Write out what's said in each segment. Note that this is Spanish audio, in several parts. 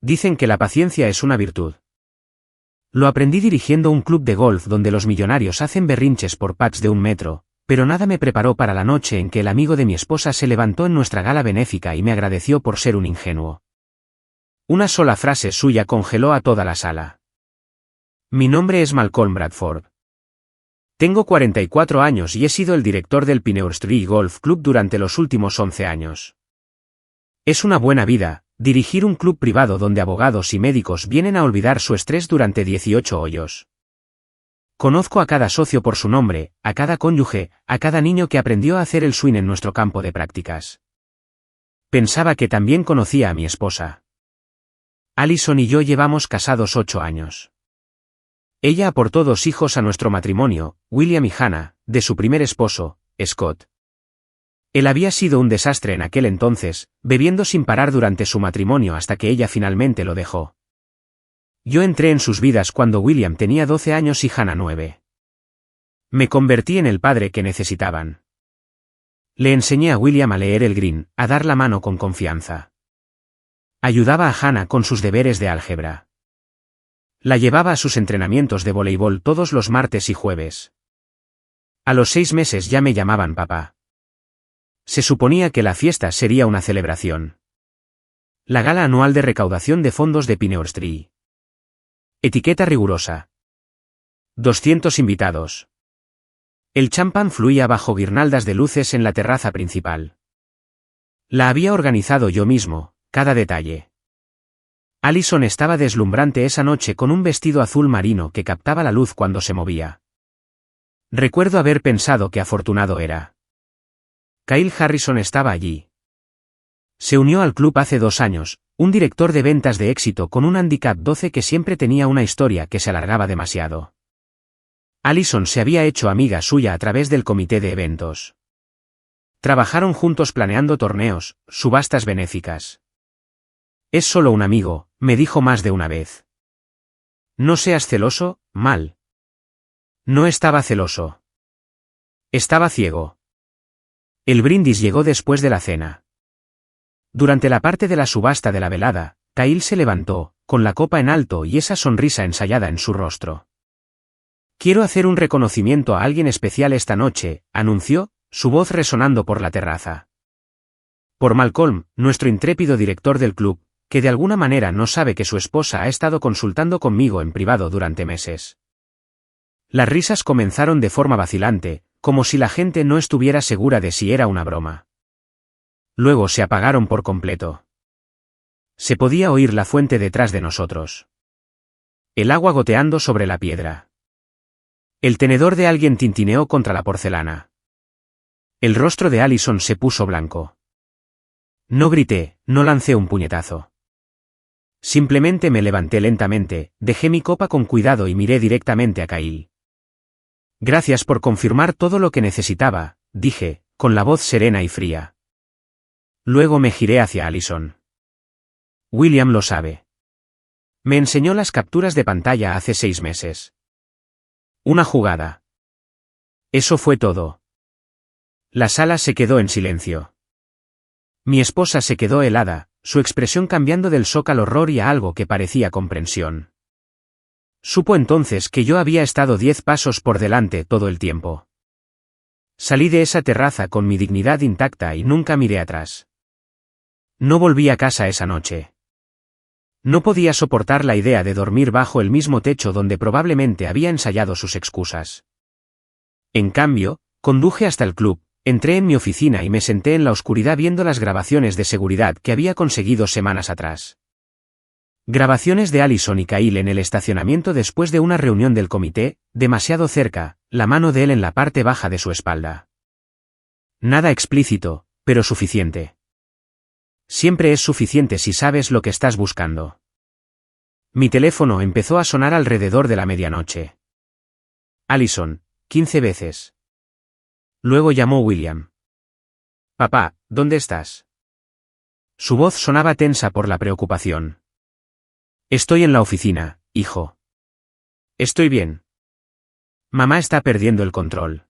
Dicen que la paciencia es una virtud. Lo aprendí dirigiendo un club de golf donde los millonarios hacen berrinches por putts de 1 metro, pero nada me preparó para la noche en que el amigo de mi esposa se levantó en nuestra gala benéfica y me agradeció por ser un ingenuo. Una sola frase suya congeló a toda la sala. Mi nombre es Malcolm Bradford. Tengo 44 años y he sido el director del Pioneer Street Golf Club durante los últimos 11 años. Es una buena vida, dirigir un club privado donde abogados y médicos vienen a olvidar su estrés durante 18 hoyos. Conozco a cada socio por su nombre, a cada cónyuge, a cada niño que aprendió a hacer el swing en nuestro campo de prácticas. Pensaba que también conocía a mi esposa. Allison y yo llevamos casados 8 años. Ella aportó 2 hijos a nuestro matrimonio, William y Hannah, de su primer esposo, Scott. Él había sido un desastre en aquel entonces, bebiendo sin parar durante su matrimonio hasta que ella finalmente lo dejó. Yo entré en sus vidas cuando William tenía 12 años y Hannah 9. Me convertí en el padre que necesitaban. Le enseñé a William a leer el green, a dar la mano con confianza. Ayudaba a Hannah con sus deberes de álgebra. La llevaba a sus entrenamientos de voleibol todos los martes y jueves. A los 6 meses ya me llamaban papá. Se suponía que la fiesta sería una celebración. La gala anual de recaudación de fondos de Pioneer Street. Etiqueta rigurosa. 200 invitados. El champán fluía bajo guirnaldas de luces en la terraza principal. La había organizado yo mismo, cada detalle. Allison estaba deslumbrante esa noche con un vestido azul marino que captaba la luz cuando se movía. Recuerdo haber pensado que afortunado era. Kyle Harrison estaba allí. Se unió al club hace 2 años, un director de ventas de éxito con un handicap 12 que siempre tenía una historia que se alargaba demasiado. Allison se había hecho amiga suya a través del comité de eventos. Trabajaron juntos planeando torneos, subastas benéficas. Es solo un amigo, me dijo más de una vez. No seas celoso, Mal. No estaba celoso. Estaba ciego. El brindis llegó después de la cena. Durante la parte de la subasta de la velada, Kyle se levantó, con la copa en alto y esa sonrisa ensayada en su rostro. Quiero hacer un reconocimiento a alguien especial esta noche, anunció, su voz resonando por la terraza. Por Malcolm, nuestro intrépido director del club, que de alguna manera no sabe que su esposa ha estado consultando conmigo en privado durante meses. Las risas comenzaron de forma vacilante, como si la gente no estuviera segura de si era una broma. Luego se apagaron por completo. Se podía oír la fuente detrás de nosotros. El agua goteando sobre la piedra. El tenedor de alguien tintineó contra la porcelana. El rostro de Allison se puso blanco. No grité, no lancé un puñetazo. Simplemente me levanté lentamente, dejé mi copa con cuidado y miré directamente a Kyle. Gracias por confirmar todo lo que necesitaba, dije, con la voz serena y fría. Luego me giré hacia Allison. William lo sabe. Me enseñó las capturas de pantalla hace 6 meses. Una jugada. Eso fue todo. La sala se quedó en silencio. Mi esposa se quedó helada, su expresión cambiando del shock al horror y a algo que parecía comprensión. Supo entonces que yo había estado 10 pasos por delante todo el tiempo. Salí de esa terraza con mi dignidad intacta y nunca miré atrás. No volví a casa esa noche. No podía soportar la idea de dormir bajo el mismo techo donde probablemente había ensayado sus excusas. En cambio, conduje hasta el club, entré en mi oficina y me senté en la oscuridad viendo las grabaciones de seguridad que había conseguido semanas atrás. Grabaciones de Allison y Kyle en el estacionamiento después de una reunión del comité, demasiado cerca, la mano de él en la parte baja de su espalda. Nada explícito, pero suficiente. Siempre es suficiente si sabes lo que estás buscando. Mi teléfono empezó a sonar alrededor de la medianoche. Allison, 15 veces. Luego llamó William. Papá, ¿dónde estás? Su voz sonaba tensa por la preocupación. Estoy en la oficina, hijo. Estoy bien. Mamá está perdiendo el control.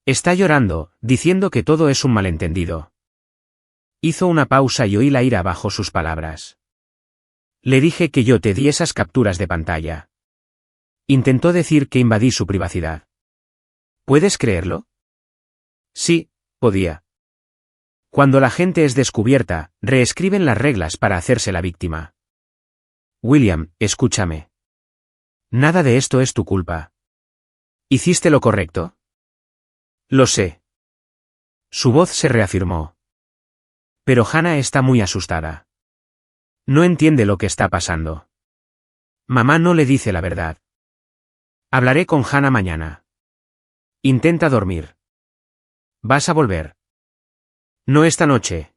Está llorando, diciendo que todo es un malentendido. Hizo una pausa y oí la ira bajo sus palabras. Le dije que yo te di esas capturas de pantalla. Intentó decir que invadí su privacidad. ¿Puedes creerlo? Sí, podía. Cuando la gente es descubierta, reescriben las reglas para hacerse la víctima. William, escúchame. Nada de esto es tu culpa. ¿Hiciste lo correcto? Lo sé. Su voz se reafirmó. Pero Hannah está muy asustada. No entiende lo que está pasando. Mamá no le dice la verdad. Hablaré con Hannah mañana. Intenta dormir. ¿Vas a volver? No esta noche.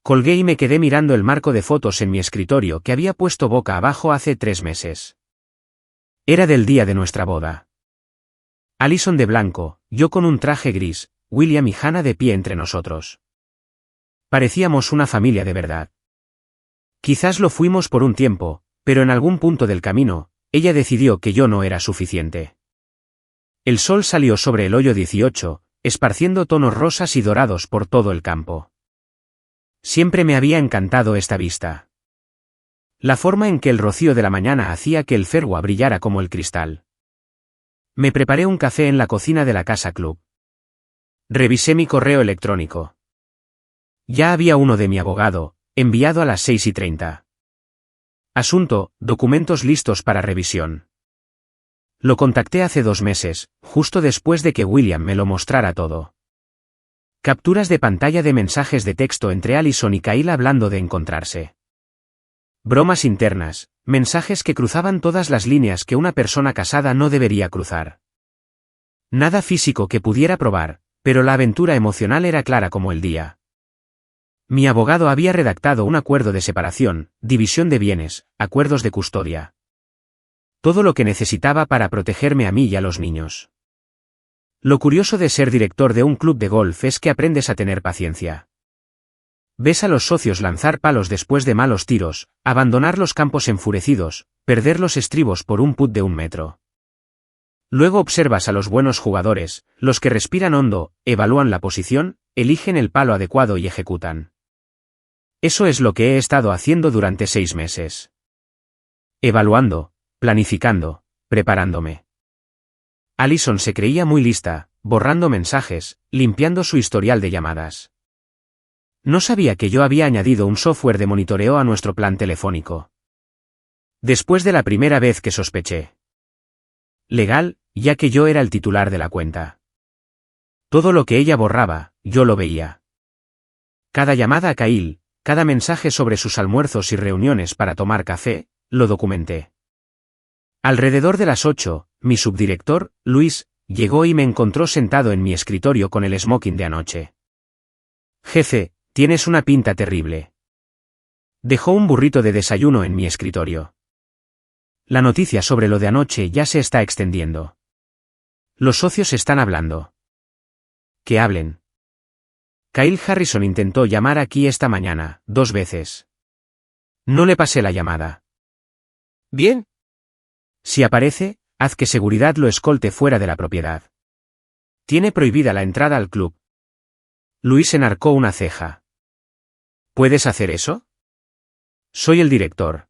Colgué y me quedé mirando el marco de fotos en mi escritorio que había puesto boca abajo hace 3 meses. Era del día de nuestra boda. Allison de blanco, yo con un traje gris, William y Hannah de pie entre nosotros. Parecíamos una familia de verdad. Quizás lo fuimos por un tiempo, pero en algún punto del camino, ella decidió que yo no era suficiente. El sol salió sobre el hoyo 18, esparciendo tonos rosas y dorados por todo el campo. Siempre me había encantado esta vista. La forma en que el rocío de la mañana hacía que el Fergua brillara como el cristal. Me preparé un café en la cocina de la casa club. Revisé mi correo electrónico. Ya había uno de mi abogado, enviado a las 6:30. Asunto, documentos listos para revisión. Lo contacté hace 2 meses, justo después de que William me lo mostrara todo. Capturas de pantalla de mensajes de texto entre Allison y Kyle hablando de encontrarse. Bromas internas, mensajes que cruzaban todas las líneas que una persona casada no debería cruzar. Nada físico que pudiera probar, pero la aventura emocional era clara como el día. Mi abogado había redactado un acuerdo de separación, división de bienes, acuerdos de custodia. Todo lo que necesitaba para protegerme a mí y a los niños. Lo curioso de ser director de un club de golf es que aprendes a tener paciencia. Ves a los socios lanzar palos después de malos tiros, abandonar los campos enfurecidos, perder los estribos por un putt de 1 metro. Luego observas a los buenos jugadores, los que respiran hondo, evalúan la posición, eligen el palo adecuado y ejecutan. Eso es lo que he estado haciendo durante 6 meses. Evaluando, planificando, preparándome. Allison se creía muy lista, borrando mensajes, limpiando su historial de llamadas. No sabía que yo había añadido un software de monitoreo a nuestro plan telefónico. Después de la primera vez que sospeché. Legal, ya que yo era el titular de la cuenta. Todo lo que ella borraba, yo lo veía. Cada llamada a Kyle, cada mensaje sobre sus almuerzos y reuniones para tomar café, lo documenté. Alrededor de las 8, mi subdirector, Luis, llegó y me encontró sentado en mi escritorio con el smoking de anoche. Jefe, tienes una pinta terrible. Dejó un burrito de desayuno en mi escritorio. La noticia sobre lo de anoche ya se está extendiendo. Los socios están hablando. Que hablen. Kyle Harrison intentó llamar aquí esta mañana, 2 veces. No le pasé la llamada. Bien. Si aparece, haz que seguridad lo escolte fuera de la propiedad. Tiene prohibida la entrada al club. Luis enarcó una ceja. ¿Puedes hacer eso? Soy el director.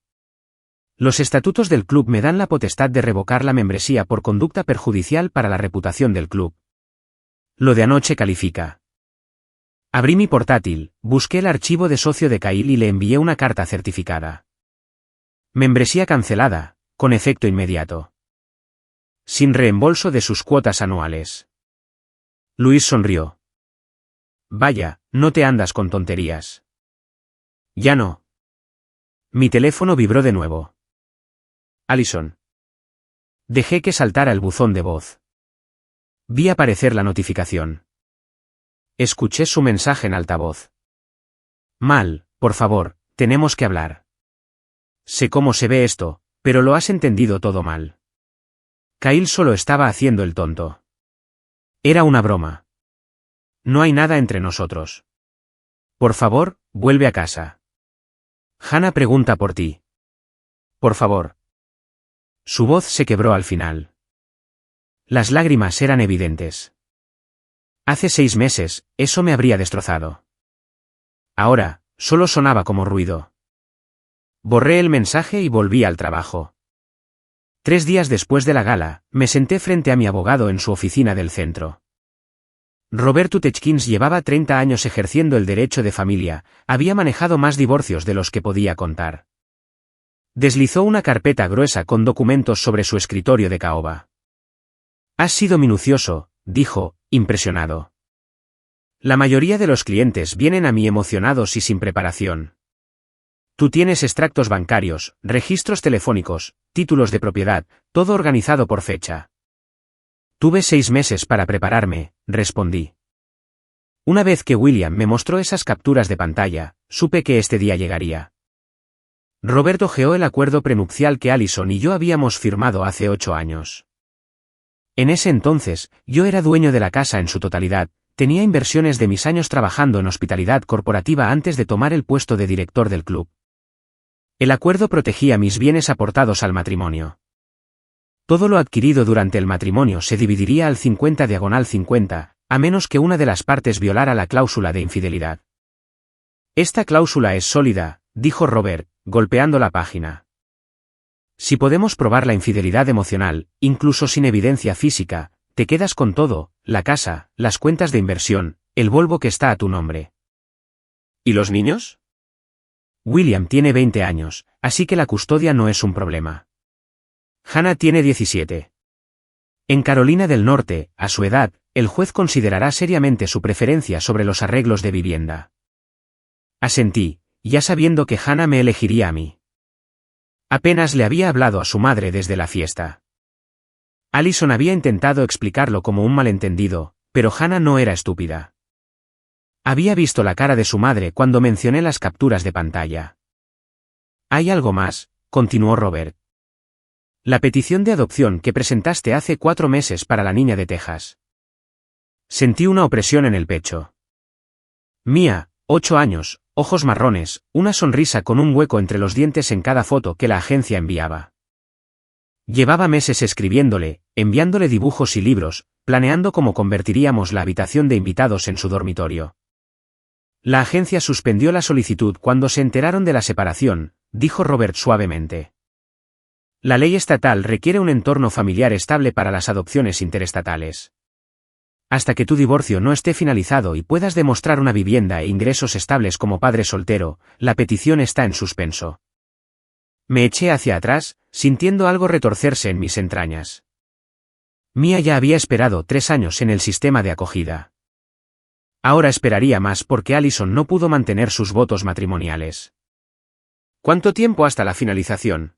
Los estatutos del club me dan la potestad de revocar la membresía por conducta perjudicial para la reputación del club. Lo de anoche califica. Abrí mi portátil, busqué el archivo de socio de Kyle y le envié una carta certificada. Membresía cancelada, con efecto inmediato. Sin reembolso de sus cuotas anuales. Luis sonrió. Vaya, no te andas con tonterías. Ya no. Mi teléfono vibró de nuevo. Allison. Dejé que saltara el buzón de voz. Vi aparecer la notificación. Escuché su mensaje en altavoz. Mal, por favor, tenemos que hablar. Sé cómo se ve esto, pero lo has entendido todo mal. Kyle solo estaba haciendo el tonto. Era una broma. No hay nada entre nosotros. Por favor, vuelve a casa. Hannah pregunta por ti. Por favor. Su voz se quebró al final. Las lágrimas eran evidentes. Hace 6 meses, eso me habría destrozado. Ahora, solo sonaba como ruido. Borré el mensaje y volví al trabajo. 3 días después de la gala, me senté frente a mi abogado en su oficina del centro. Robert Tutechkins llevaba 30 años ejerciendo el derecho de familia, había manejado más divorcios de los que podía contar. Deslizó una carpeta gruesa con documentos sobre su escritorio de caoba. «Has sido minucioso», dijo, impresionado. «La mayoría de los clientes vienen a mí emocionados y sin preparación. Tú tienes extractos bancarios, registros telefónicos, títulos de propiedad, todo organizado por fecha». «Tuve 6 meses para prepararme», respondí. Una vez que William me mostró esas capturas de pantalla, supe que este día llegaría. Robert hojeó el acuerdo prenupcial que Allison y yo habíamos firmado hace 8 años. En ese entonces, yo era dueño de la casa en su totalidad, tenía inversiones de mis años trabajando en hospitalidad corporativa antes de tomar el puesto de director del club. El acuerdo protegía mis bienes aportados al matrimonio. Todo lo adquirido durante el matrimonio se dividiría al 50/50, a menos que una de las partes violara la cláusula de infidelidad. «Esta cláusula es sólida», dijo Robert, golpeando la página. «Si podemos probar la infidelidad emocional, incluso sin evidencia física, te quedas con todo, la casa, las cuentas de inversión, el Volvo que está a tu nombre». «¿Y los niños?» «William tiene 20 años, así que la custodia no es un problema. Hannah tiene 17. En Carolina del Norte, a su edad, el juez considerará seriamente su preferencia sobre los arreglos de vivienda». Asentí, ya sabiendo que Hannah me elegiría a mí. Apenas le había hablado a su madre desde la fiesta. Allison había intentado explicarlo como un malentendido, pero Hannah no era estúpida. Había visto la cara de su madre cuando mencioné las capturas de pantalla. «Hay algo más», continuó Robert. «La petición de adopción que presentaste hace 4 meses para la niña de Texas». Sentí una opresión en el pecho. Mía, 8 años, ojos marrones, una sonrisa con un hueco entre los dientes en cada foto que la agencia enviaba. Llevaba meses escribiéndole, enviándole dibujos y libros, planeando cómo convertiríamos la habitación de invitados en su dormitorio. «La agencia suspendió la solicitud cuando se enteraron de la separación», dijo Robert suavemente. «La ley estatal requiere un entorno familiar estable para las adopciones interestatales. Hasta que tu divorcio no esté finalizado y puedas demostrar una vivienda e ingresos estables como padre soltero, la petición está en suspenso». Me eché hacia atrás, sintiendo algo retorcerse en mis entrañas. Mía ya había esperado 3 años en el sistema de acogida. Ahora esperaría más porque Allison no pudo mantener sus votos matrimoniales. «¿Cuánto tiempo hasta la finalización?»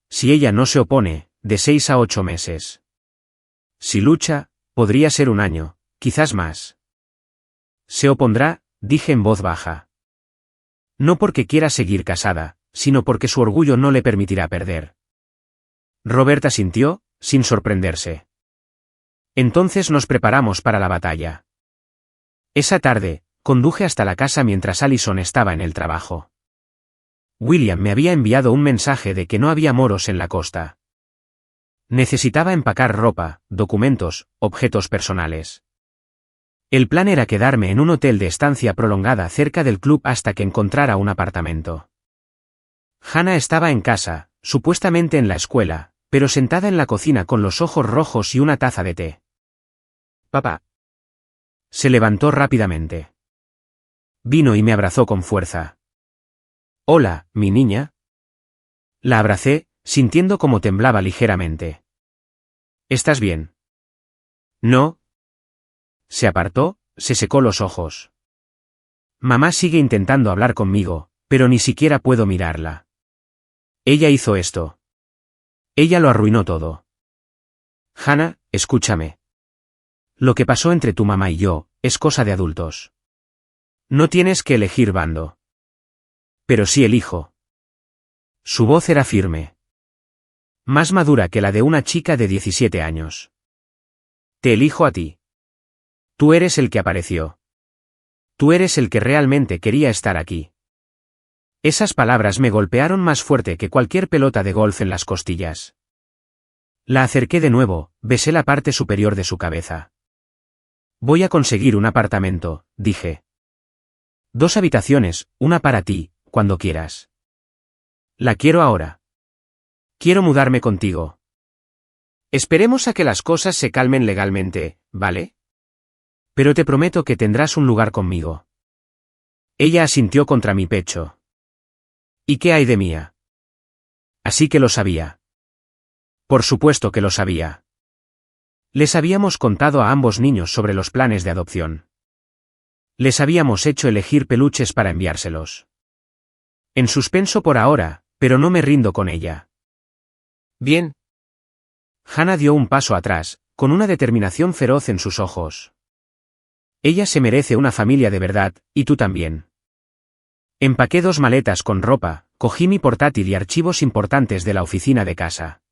«Si ella no se opone, de 6 a 8 meses. Si lucha, podría ser 1 año, quizás más». «Se opondrá», dije en voz baja. «No porque quiera seguir casada, sino porque su orgullo no le permitirá perder». Robert asintió, sin sorprenderse. Entonces nos preparamos para la batalla. Esa tarde, conduje hasta la casa mientras Allison estaba en el trabajo. William me había enviado un mensaje de que no había moros en la costa. Necesitaba empacar ropa, documentos, objetos personales. El plan era quedarme en un hotel de estancia prolongada cerca del club hasta que encontrara un apartamento. Hannah estaba en casa, supuestamente en la escuela, pero sentada en la cocina con los ojos rojos y una taza de té. «Papá». Se levantó rápidamente. Vino y me abrazó con fuerza. «Hola, mi niña». La abracé, sintiendo cómo temblaba ligeramente. «¿Estás bien?» «No». Se apartó, se secó los ojos. «Mamá sigue intentando hablar conmigo, pero ni siquiera puedo mirarla. Ella hizo esto. Ella lo arruinó todo». «Hannah, escúchame. Lo que pasó entre tu mamá y yo, es cosa de adultos. No tienes que elegir bando». «Pero sí elijo». Su voz era firme. Más madura que la de una chica de 17 años. «Te elijo a ti. Tú eres el que apareció. Tú eres el que realmente quería estar aquí». Esas palabras me golpearon más fuerte que cualquier pelota de golf en las costillas. La acerqué de nuevo, besé la parte superior de su cabeza. «Voy a conseguir un apartamento», dije. «2 habitaciones, una para ti, cuando quieras». La quiero ahora. Quiero mudarme contigo. Esperemos a que las cosas se calmen legalmente, ¿vale? Pero te prometo que tendrás un lugar conmigo. Ella asintió contra mi pecho. ¿Y qué hay de Mía? Así que lo sabía. Por supuesto que lo sabía. Les habíamos contado a ambos niños sobre los planes de adopción. Les habíamos hecho elegir peluches para enviárselos. En suspenso por ahora, pero no me rindo con ella. Bien. Hannah dio un paso atrás, con una determinación feroz en sus ojos. Ella se merece una familia de verdad, y tú también. Empaqué 2 maletas con ropa, cogí mi portátil y archivos importantes de la oficina de casa.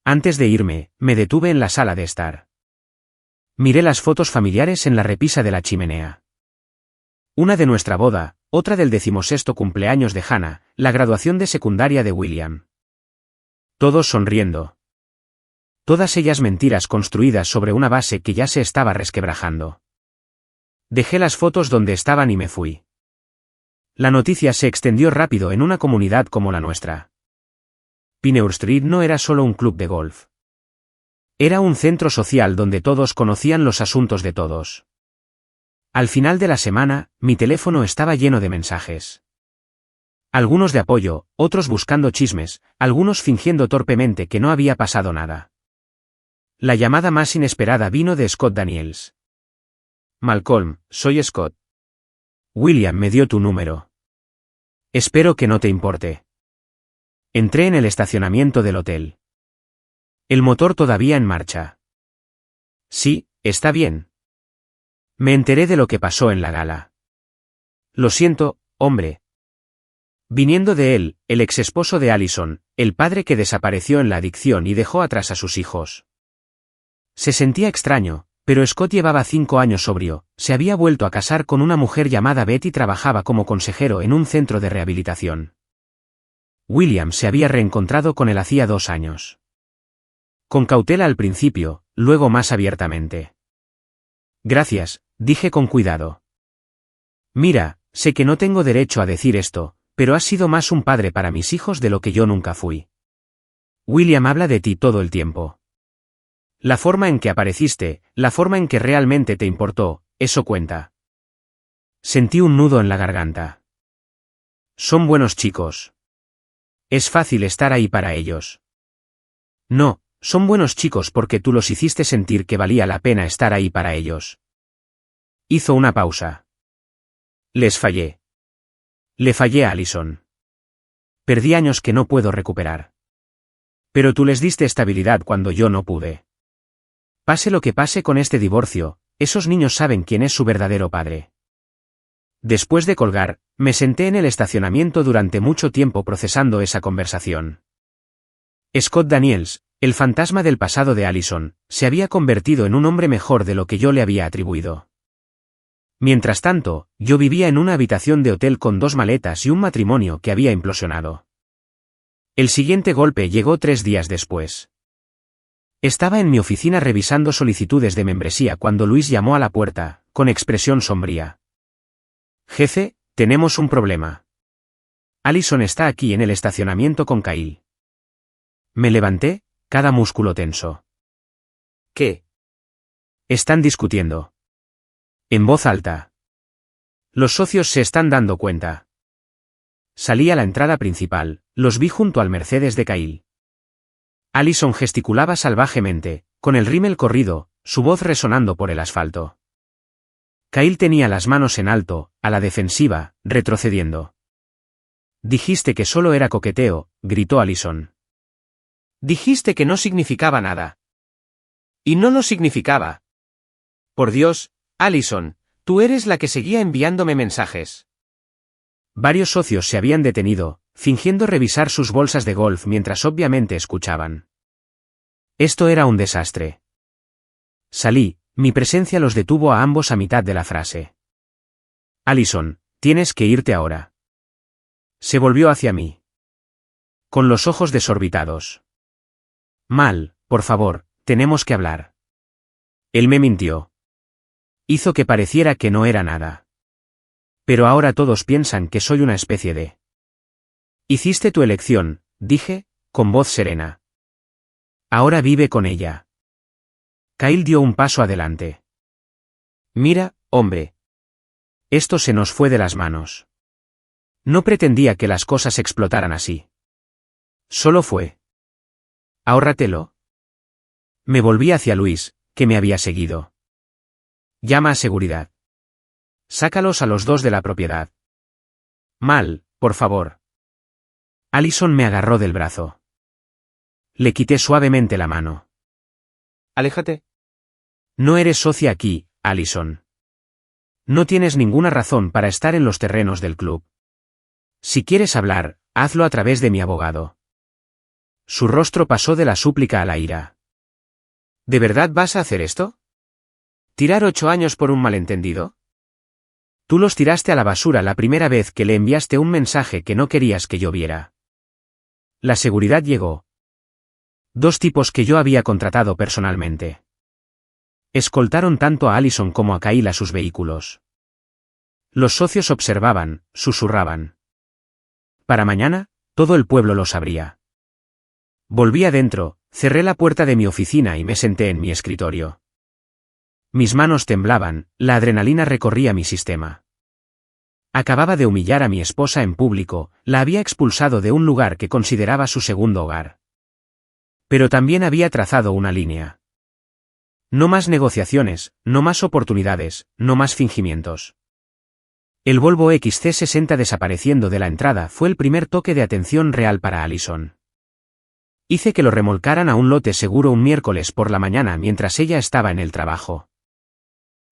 Antes de irme, me detuve en la sala de estar. Miré las fotos familiares en la repisa de la chimenea. Una de nuestra boda, otra del 16º cumpleaños de Hannah, la graduación de secundaria de William. Todos sonriendo. Todas ellas mentiras construidas sobre una base que ya se estaba resquebrajando. Dejé las fotos donde estaban y me fui. La noticia se extendió rápido en una comunidad como la nuestra. Pineur Street no era solo un club de golf. Era un centro social donde todos conocían los asuntos de todos. Al final de la semana, mi teléfono estaba lleno de mensajes. Algunos de apoyo, otros buscando chismes, algunos fingiendo torpemente que no había pasado nada. La llamada más inesperada vino de Scott Daniels. Malcolm, soy Scott. William me dio tu número. Espero que no te importe. Entré en el estacionamiento del hotel. El motor todavía en marcha. Sí, está bien. Me enteré de lo que pasó en la gala. Lo siento, hombre. Viniendo de él, el exesposo de Allison, el padre que desapareció en la adicción y dejó atrás a sus hijos. Se sentía extraño, pero Scott llevaba 5 años sobrio, se había vuelto a casar con una mujer llamada Beth y trabajaba como consejero en un centro de rehabilitación. William se había reencontrado con él hacía 2 años. Con cautela al principio, luego más abiertamente. Gracias, dije con cuidado. Mira, sé que no tengo derecho a decir esto, pero has sido más un padre para mis hijos de lo que yo nunca fui. William habla de ti todo el tiempo. La forma en que apareciste, la forma en que realmente te importó, eso cuenta. Sentí un nudo en la garganta. Son buenos chicos. Es fácil estar ahí para ellos. No, son buenos chicos porque tú los hiciste sentir que valía la pena estar ahí para ellos. Hizo una pausa. Les fallé. Le fallé a Allison. Perdí años que no puedo recuperar. Pero tú les diste estabilidad cuando yo no pude. Pase lo que pase con este divorcio, esos niños saben quién es su verdadero padre. Después de colgar, me senté en el estacionamiento durante mucho tiempo procesando esa conversación. Scott Daniels, el fantasma del pasado de Allison, se había convertido en un hombre mejor de lo que yo le había atribuido. Mientras tanto, yo vivía en una habitación de hotel con 2 maletas y un matrimonio que había implosionado. El siguiente golpe llegó 3 días después. Estaba en mi oficina revisando solicitudes de membresía cuando Luis llamó a la puerta, con expresión sombría. Jefe, tenemos un problema. Allison está aquí en el estacionamiento con Kyle. Me levanté, cada músculo tenso. ¿Qué? Están discutiendo. En voz alta. Los socios se están dando cuenta. Salí a la entrada principal, los vi junto al Mercedes de Kyle. Allison gesticulaba salvajemente, con el rímel corrido, su voz resonando por el asfalto. Kyle tenía las manos en alto, a la defensiva, retrocediendo. Dijiste que solo era coqueteo, gritó Allison. Dijiste que no significaba nada. Y no lo significaba. Por Dios, Allison, tú eres la que seguía enviándome mensajes. Varios socios se habían detenido, fingiendo revisar sus bolsas de golf mientras obviamente escuchaban. Esto era un desastre. Salí, mi presencia los detuvo a ambos a mitad de la frase. Allison, tienes que irte ahora. Se volvió hacia mí. Con los ojos desorbitados. Mal, por favor, tenemos que hablar. Él me mintió. Hizo que pareciera que no era nada. Pero ahora todos piensan que soy una especie de... Hiciste tu elección, dije, con voz serena. Ahora vive con ella. Kyle dio un paso adelante. Mira, hombre. Esto se nos fue de las manos. No pretendía que las cosas explotaran así. Solo fue. Ahórratelo. Me volví hacia Luis, que me había seguido. Llama a seguridad. Sácalos a los dos de la propiedad. Mal, por favor. Allison me agarró del brazo. Le quité suavemente la mano. Aléjate. No eres socia aquí, Allison. No tienes ninguna razón para estar en los terrenos del club. Si quieres hablar, hazlo a través de mi abogado. Su rostro pasó de la súplica a la ira. ¿De verdad vas a hacer esto? ¿Tirar 8 años por un malentendido? Tú los tiraste a la basura la primera vez que le enviaste un mensaje que no querías que yo viera. La seguridad llegó. 2 tipos que yo había contratado personalmente. Escoltaron tanto a Allison como a Kyle a sus vehículos. Los socios observaban, susurraban. Para mañana, todo el pueblo lo sabría. Volví adentro, cerré la puerta de mi oficina y me senté en mi escritorio. Mis manos temblaban, la adrenalina recorría mi sistema. Acababa de humillar a mi esposa en público, la había expulsado de un lugar que consideraba su segundo hogar. Pero también había trazado una línea. No más negociaciones, no más oportunidades, no más fingimientos. El Volvo XC60 desapareciendo de la entrada fue el primer toque de atención real para Allison. Hice que lo remolcaran a un lote seguro un miércoles por la mañana mientras ella estaba en el trabajo.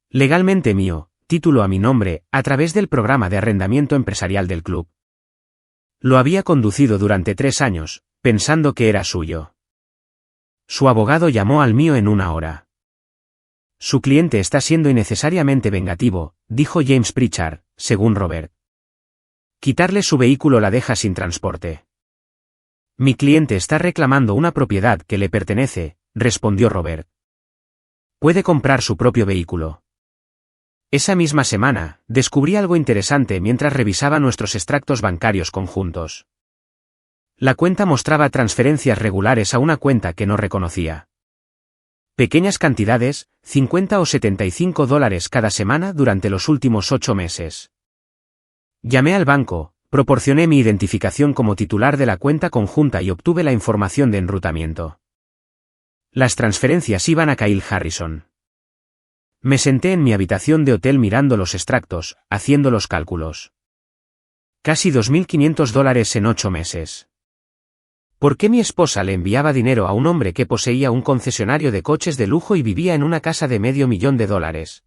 Legalmente mío, título a mi nombre, a través del programa de arrendamiento empresarial del club. Lo había conducido durante 3 años, pensando que era suyo. Su abogado llamó al mío en 1 hora. Su cliente está siendo innecesariamente vengativo, dijo James Pritchard, según Robert. Quitarle su vehículo la deja sin transporte. Mi cliente está reclamando una propiedad que le pertenece, respondió Robert. Puede comprar su propio vehículo. Esa misma semana, descubrí algo interesante mientras revisaba nuestros extractos bancarios conjuntos. La cuenta mostraba transferencias regulares a una cuenta que no reconocía. Pequeñas cantidades, 50 o $75 cada semana durante los últimos 8 meses. Llamé al banco, proporcioné mi identificación como titular de la cuenta conjunta y obtuve la información de enrutamiento. Las transferencias iban a Kyle Harrison. Me senté en mi habitación de hotel mirando los extractos, haciendo los cálculos. Casi $2.500 en 8 meses. ¿Por qué mi esposa le enviaba dinero a un hombre que poseía un concesionario de coches de lujo y vivía en una casa de $500,000?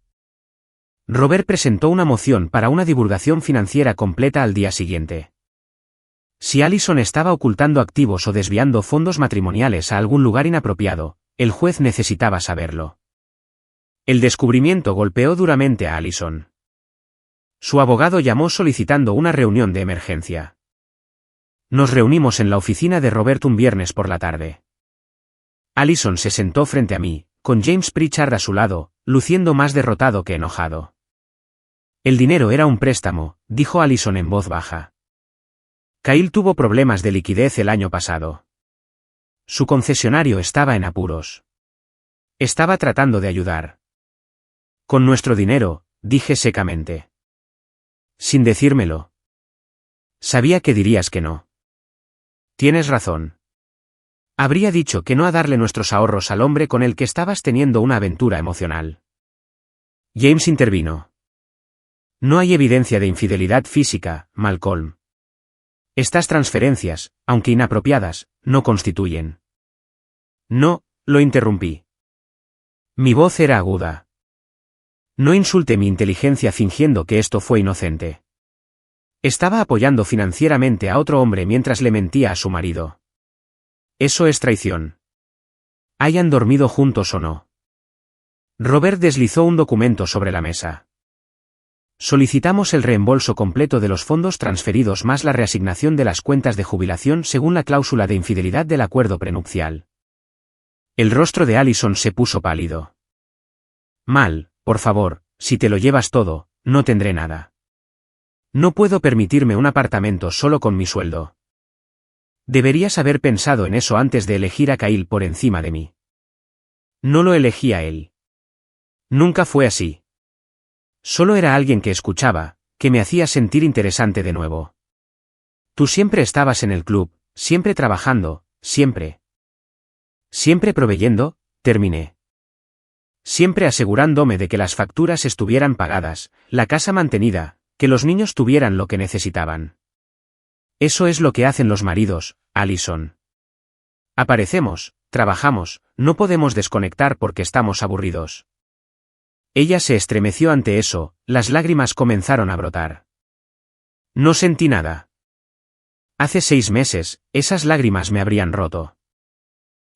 Robert presentó una moción para una divulgación financiera completa al día siguiente. Si Allison estaba ocultando activos o desviando fondos matrimoniales a algún lugar inapropiado, el juez necesitaba saberlo. El descubrimiento golpeó duramente a Allison. Su abogado llamó solicitando una reunión de emergencia. Nos reunimos en la oficina de Robert un viernes por la tarde. Allison se sentó frente a mí, con James Pritchard a su lado, luciendo más derrotado que enojado. El dinero era un préstamo, dijo Allison en voz baja. Kyle tuvo problemas de liquidez el año pasado. Su concesionario estaba en apuros. Estaba tratando de ayudar. Con nuestro dinero, dije secamente. Sin decírmelo. Sabía que dirías que no. Tienes razón. Habría dicho que no a darle nuestros ahorros al hombre con el que estabas teniendo una aventura emocional. James intervino. No hay evidencia de infidelidad física, Malcolm. Estas transferencias, aunque inapropiadas, no constituyen. No, lo interrumpí. Mi voz era aguda. No insulte mi inteligencia fingiendo que esto fue inocente. Estaba apoyando financieramente a otro hombre mientras le mentía a su marido. Eso es traición. Hayan dormido juntos o no. Robert deslizó un documento sobre la mesa. Solicitamos el reembolso completo de los fondos transferidos más la reasignación de las cuentas de jubilación según la cláusula de infidelidad del acuerdo prenupcial. El rostro de Allison se puso pálido. Mal, por favor, si te lo llevas todo, no tendré nada. No puedo permitirme un apartamento solo con mi sueldo. Deberías haber pensado en eso antes de elegir a Kyle por encima de mí. No lo elegí a él. Nunca fue así. Solo era alguien que escuchaba, que me hacía sentir interesante de nuevo. Tú siempre estabas en el club, siempre trabajando, siempre. Siempre proveyendo, terminé. Siempre asegurándome de que las facturas estuvieran pagadas, la casa mantenida, que los niños tuvieran lo que necesitaban. Eso es lo que hacen los maridos, Allison. Aparecemos, trabajamos, no podemos desconectar porque estamos aburridos. Ella se estremeció ante eso, las lágrimas comenzaron a brotar. No sentí nada. Hace 6 meses, esas lágrimas me habrían roto.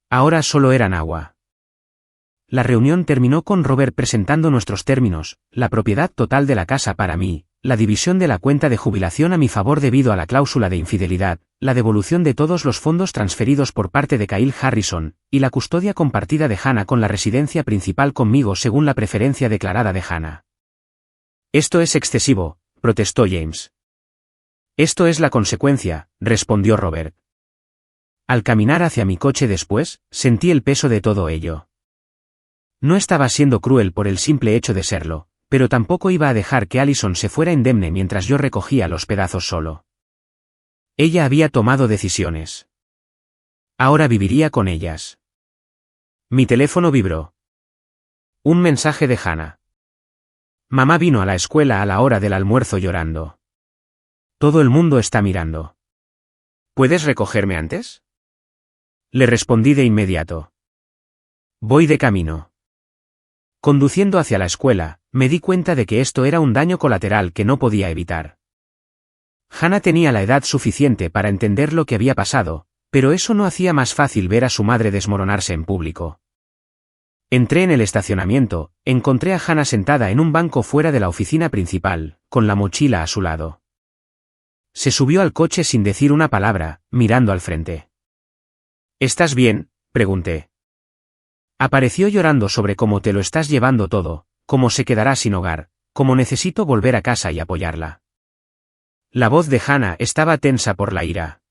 Ahora solo eran agua. La reunión terminó con Robert presentando nuestros términos, la propiedad total de la casa para mí, la división de la cuenta de jubilación a mi favor debido a la cláusula de infidelidad, la devolución de todos los fondos transferidos por parte de Kyle Harrison, y la custodia compartida de Hannah con la residencia principal conmigo según la preferencia declarada de Hannah. Esto es excesivo, protestó James. Esto es la consecuencia, respondió Robert. Al caminar hacia mi coche después, sentí el peso de todo ello. No estaba siendo cruel por el simple hecho de serlo, pero tampoco iba a dejar que Allison se fuera indemne mientras yo recogía los pedazos solo. Ella había tomado decisiones. Ahora viviría con ellas. Mi teléfono vibró. Un mensaje de Hannah. Mamá vino a la escuela a la hora del almuerzo llorando. Todo el mundo está mirando. ¿Puedes recogerme antes? Le respondí de inmediato. Voy de camino. Conduciendo hacia la escuela, me di cuenta de que esto era un daño colateral que no podía evitar. Hannah tenía la edad suficiente para entender lo que había pasado, pero eso no hacía más fácil ver a su madre desmoronarse en público. Entré en el estacionamiento, encontré a Hannah sentada en un banco fuera de la oficina principal, con la mochila a su lado. Se subió al coche sin decir una palabra, mirando al frente. ¿Estás bien?, pregunté. Apareció llorando sobre cómo te lo estás llevando todo, cómo se quedará sin hogar, cómo necesito volver a casa y apoyarla. La voz de Hannah estaba tensa por la ira.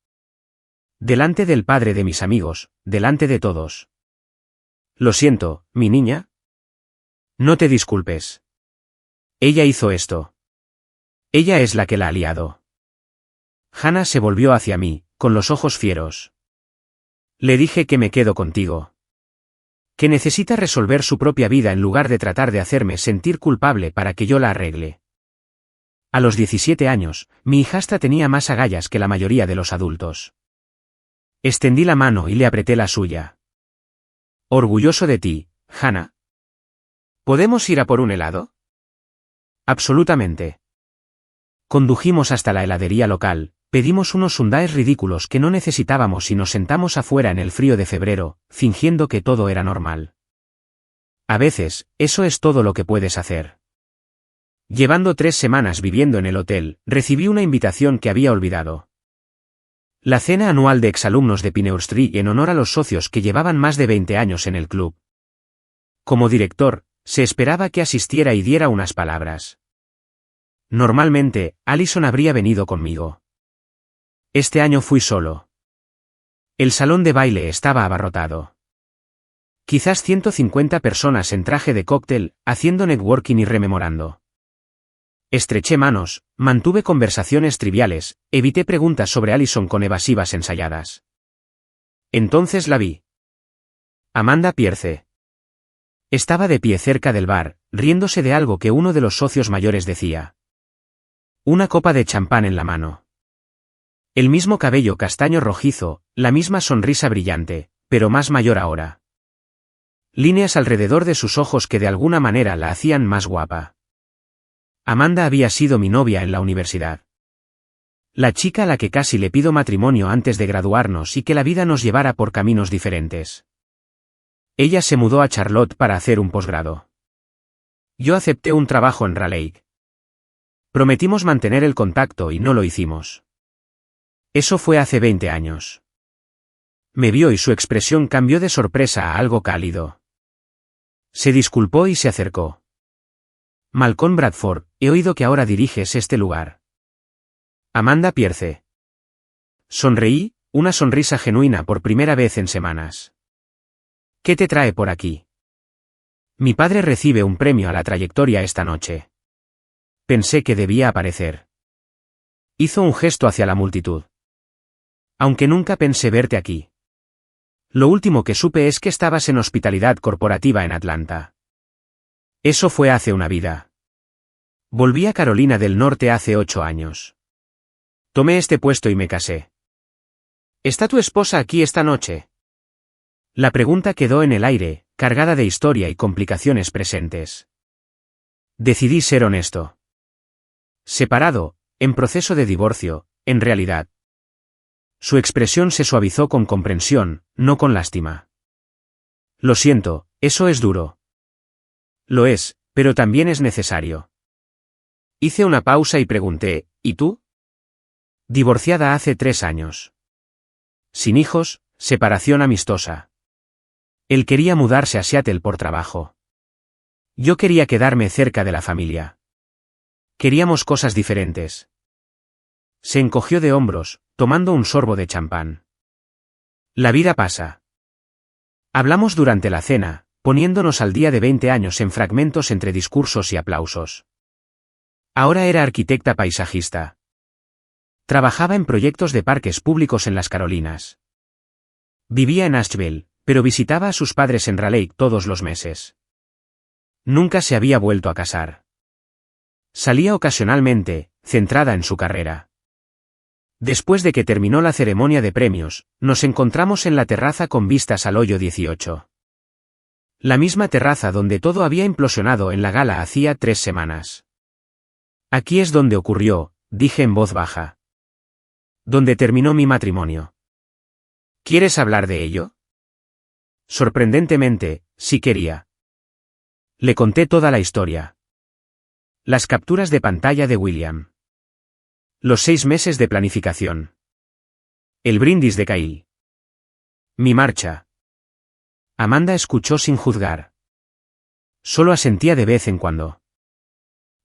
Delante del padre de mis amigos, delante de todos. Lo siento, mi niña. No te disculpes. Ella hizo esto. Ella es la que la ha liado. Hannah se volvió hacia mí, con los ojos fieros. Le dije que me quedo contigo. Que necesita resolver su propia vida en lugar de tratar de hacerme sentir culpable para que yo la arregle. A los 17 años, mi hijastra tenía más agallas que la mayoría de los adultos. Extendí la mano y le apreté la suya. Orgulloso de ti, Hannah. ¿Podemos ir a por un helado? Absolutamente. Condujimos hasta la heladería local, pedimos unos sundaes ridículos que no necesitábamos y nos sentamos afuera en el frío de febrero, fingiendo que todo era normal. A veces, eso es todo lo que puedes hacer. Llevando 3 semanas viviendo en el hotel, recibí una invitación que había olvidado. La cena anual de exalumnos de Pineur Street en honor a los socios que llevaban más de 20 años en el club. Como director, se esperaba que asistiera y diera unas palabras. Normalmente, Allison habría venido conmigo. Este año fui solo. El salón de baile estaba abarrotado. Quizás 150 personas en traje de cóctel, haciendo networking y rememorando. Estreché manos, mantuve conversaciones triviales, evité preguntas sobre Allison con evasivas ensayadas. Entonces la vi. Amanda Pierce. Estaba de pie cerca del bar, riéndose de algo que uno de los socios mayores decía. Una copa de champán en la mano. El mismo cabello castaño rojizo, la misma sonrisa brillante, pero más mayor ahora. Líneas alrededor de sus ojos que de alguna manera la hacían más guapa. Amanda había sido mi novia en la universidad. La chica a la que casi le pido matrimonio antes de graduarnos y que la vida nos llevara por caminos diferentes. Ella se mudó a Charlotte para hacer un posgrado. Yo acepté un trabajo en Raleigh. Prometimos mantener el contacto y no lo hicimos. Eso fue hace 20 años. Me vio y su expresión cambió de sorpresa a algo cálido. Se disculpó y se acercó. Malcolm Bradford, he oído que ahora diriges este lugar. Amanda Pierce. Sonreí, una sonrisa genuina por primera vez en semanas. ¿Qué te trae por aquí? Mi padre recibe un premio a la trayectoria esta noche. Pensé que debía aparecer. Hizo un gesto hacia la multitud. Aunque nunca pensé verte aquí. Lo último que supe es que estabas en hospitalidad corporativa en Atlanta. Eso fue hace una vida. Volví a Carolina del Norte hace 8 años. Tomé este puesto y me casé. ¿Está tu esposa aquí esta noche? La pregunta quedó en el aire, cargada de historia y complicaciones presentes. Decidí ser honesto. Separado, en proceso de divorcio, en realidad. Su expresión se suavizó con comprensión, no con lástima. Lo siento, eso es duro. Lo es, pero también es necesario. Hice una pausa y pregunté, ¿y tú? Divorciada hace 3 años. Sin hijos, separación amistosa. Él quería mudarse a Seattle por trabajo. Yo quería quedarme cerca de la familia. Queríamos cosas diferentes. Se encogió de hombros, tomando un sorbo de champán. La vida pasa. Hablamos durante la cena, poniéndonos al día de 20 años en fragmentos entre discursos y aplausos. Ahora era arquitecta paisajista. Trabajaba en proyectos de parques públicos en las Carolinas. Vivía en Asheville, pero visitaba a sus padres en Raleigh todos los meses. Nunca se había vuelto a casar. Salía ocasionalmente, centrada en su carrera. Después de que terminó la ceremonia de premios, nos encontramos en la terraza con vistas al hoyo 18. La misma terraza donde todo había implosionado en la gala hacía 3 semanas. Aquí es donde ocurrió, dije en voz baja. Donde terminó mi matrimonio. ¿Quieres hablar de ello? Sorprendentemente, sí quería. Le conté toda la historia. Las capturas de pantalla de William. Los 6 meses de planificación. El brindis de Kyle. Mi marcha. Amanda escuchó sin juzgar. Solo asentía de vez en cuando.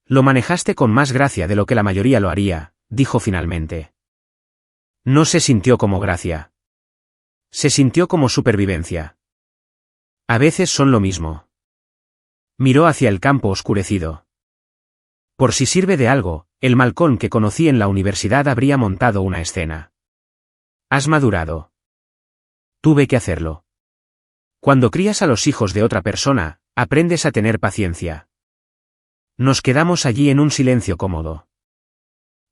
Lo manejaste con más gracia de lo que la mayoría lo haría, dijo finalmente. No se sintió como gracia. Se sintió como supervivencia. A veces son lo mismo. Miró hacia el campo oscurecido. Por si sirve de algo, el Malcolm que conocí en la universidad habría montado una escena. Has madurado. Tuve que hacerlo. Cuando crías a los hijos de otra persona, aprendes a tener paciencia. Nos quedamos allí en un silencio cómodo.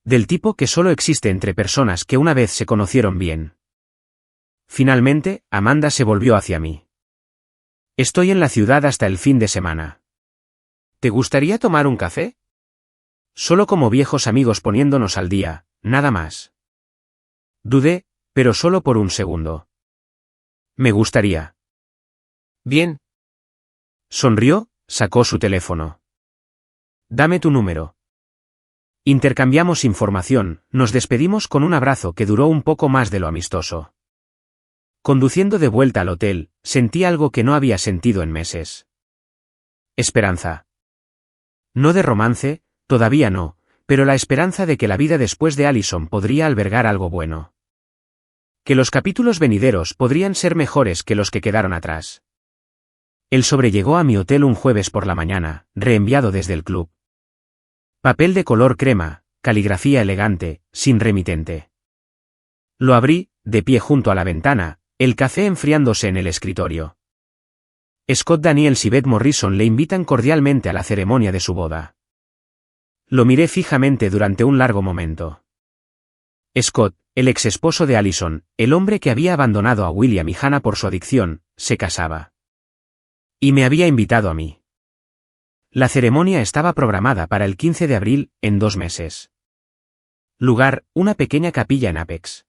Del tipo que solo existe entre personas que una vez se conocieron bien. Finalmente, Amanda se volvió hacia mí. Estoy en la ciudad hasta el fin de semana. ¿Te gustaría tomar un café? Solo como viejos amigos poniéndonos al día, nada más. Dudé, pero solo por un segundo. Me gustaría. Bien. Sonrió, sacó su teléfono. Dame tu número. Intercambiamos información, nos despedimos con un abrazo que duró un poco más de lo amistoso. Conduciendo de vuelta al hotel, sentí algo que no había sentido en meses. Esperanza. No de romance, todavía no, pero la esperanza de que la vida después de Allison podría albergar algo bueno. Que los capítulos venideros podrían ser mejores que los que quedaron atrás. El sobre llegó a mi hotel un jueves por la mañana, reenviado desde el club. Papel de color crema, caligrafía elegante, sin remitente. Lo abrí, de pie junto a la ventana, el café enfriándose en el escritorio. Scott Daniels y Beth Morrison le invitan cordialmente a la ceremonia de su boda. Lo miré fijamente durante un largo momento. Scott, el ex esposo de Allison, el hombre que había abandonado a William y Hannah por su adicción, se casaba. Y me había invitado a mí. La ceremonia estaba programada para el 15 de abril, en 2 meses. Lugar, una pequeña capilla en Apex.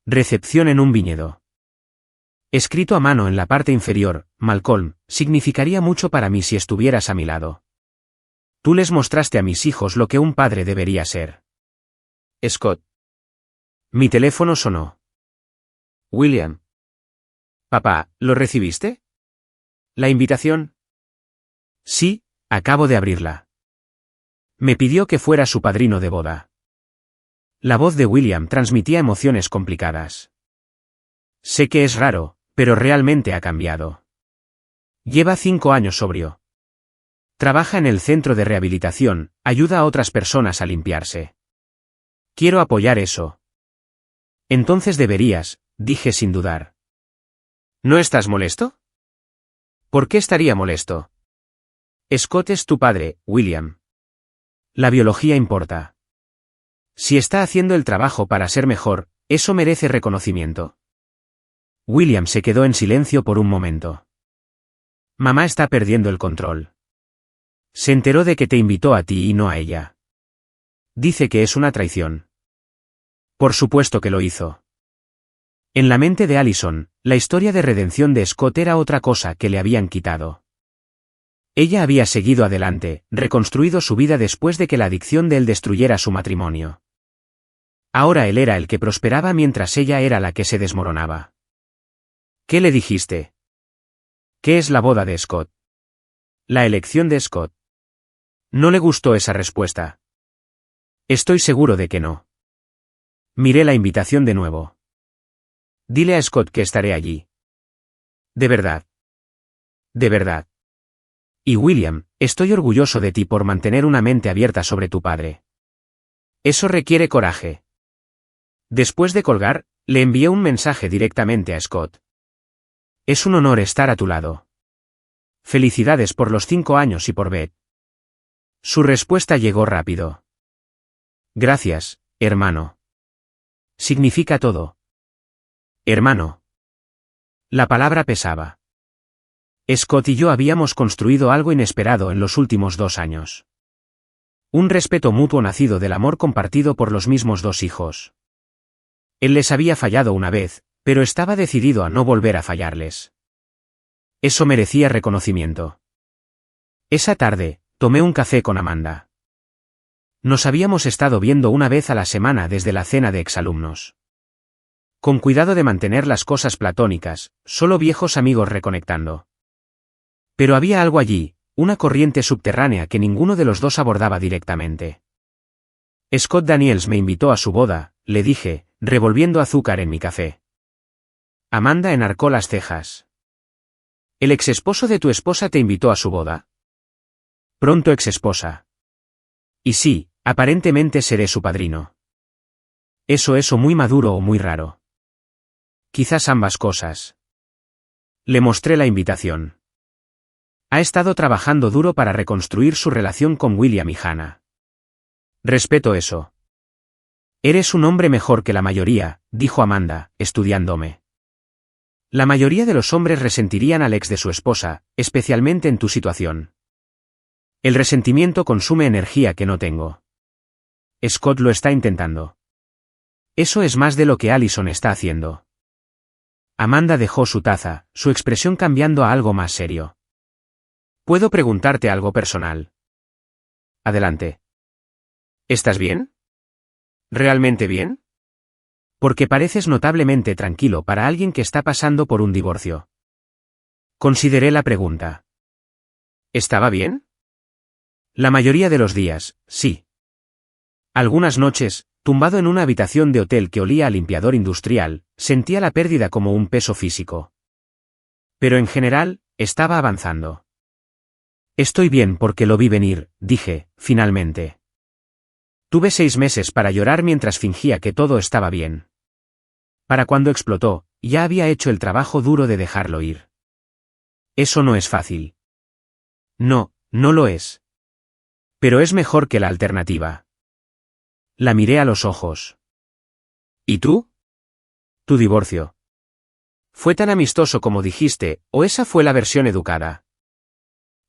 Recepción en un viñedo. Escrito a mano en la parte inferior, Malcolm, significaría mucho para mí si estuvieras a mi lado. Tú les mostraste a mis hijos lo que un padre debería ser. Scott. Mi teléfono sonó. William. Papá, ¿lo recibiste? ¿La invitación? Sí, acabo de abrirla. Me pidió que fuera su padrino de boda. La voz de William transmitía emociones complicadas. Sé que es raro, pero realmente ha cambiado. Lleva 5 años sobrio. Trabaja en el centro de rehabilitación, ayuda a otras personas a limpiarse. Quiero apoyar eso. Entonces deberías, dije sin dudar. ¿No estás molesto? ¿Por qué estaría molesto? Scott es tu padre, William. La biología importa. Si está haciendo el trabajo para ser mejor, eso merece reconocimiento. William se quedó en silencio por un momento. Mamá está perdiendo el control. Se enteró de que te invitó a ti y no a ella. Dice que es una traición. Por supuesto que lo hizo. En la mente de Allison, la historia de redención de Scott era otra cosa que le habían quitado. Ella había seguido adelante, reconstruido su vida después de que la adicción de él destruyera su matrimonio. Ahora él era el que prosperaba mientras ella era la que se desmoronaba. ¿Qué le dijiste? ¿Qué es la boda de Scott? La elección de Scott. No le gustó esa respuesta. Estoy seguro de que no. Miré la invitación de nuevo. Dile a Scott que estaré allí. De verdad. De verdad. Y William, estoy orgulloso de ti por mantener una mente abierta sobre tu padre. Eso requiere coraje. Después de colgar, le envié un mensaje directamente a Scott. Es un honor estar a tu lado. Felicidades por los 5 años y por Beth. Su respuesta llegó rápido. Gracias, hermano. Significa todo. Hermano. La palabra pesaba. Scott y yo habíamos construido algo inesperado en los últimos 2 años. Un respeto mutuo nacido del amor compartido por los mismos 2 hijos. Él les había fallado una vez, pero estaba decidido a no volver a fallarles. Eso merecía reconocimiento. Esa tarde, tomé un café con Amanda. Nos habíamos estado viendo una vez a la semana desde la cena de exalumnos. Con cuidado de mantener las cosas platónicas, solo viejos amigos reconectando. Pero había algo allí, una corriente subterránea que ninguno de los dos abordaba directamente. Scott Daniels me invitó a su boda, le dije, revolviendo azúcar en mi café. Amanda enarcó las cejas. ¿El exesposo de tu esposa te invitó a su boda? Pronto exesposa. Y sí, aparentemente seré su padrino. Eso muy maduro o muy raro. Quizás ambas cosas. Le mostré la invitación. Ha estado trabajando duro para reconstruir su relación con William y Hannah. Respeto eso. Eres un hombre mejor que la mayoría, dijo Amanda, estudiándome. La mayoría de los hombres resentirían al ex de su esposa, especialmente en tu situación. El resentimiento consume energía que no tengo. Scott lo está intentando. Eso es más de lo que Allison está haciendo. Amanda dejó su taza, su expresión cambiando a algo más serio. ¿Puedo preguntarte algo personal? Adelante. ¿Estás bien? ¿Realmente bien? Porque pareces notablemente tranquilo para alguien que está pasando por un divorcio. Consideré la pregunta. ¿Estaba bien? La mayoría de los días, sí. Algunas noches, tumbado en una habitación de hotel que olía a limpiador industrial, sentía la pérdida como un peso físico. Pero en general, estaba avanzando. Estoy bien porque lo vi venir, dije, finalmente. Tuve 6 meses para llorar mientras fingía que todo estaba bien. Para cuando explotó, ya había hecho el trabajo duro de dejarlo ir. Eso no es fácil. No, no lo es. Pero es mejor que la alternativa. La miré a los ojos. ¿Y tú? Tu divorcio. ¿Fue tan amistoso como dijiste, o esa fue la versión educada?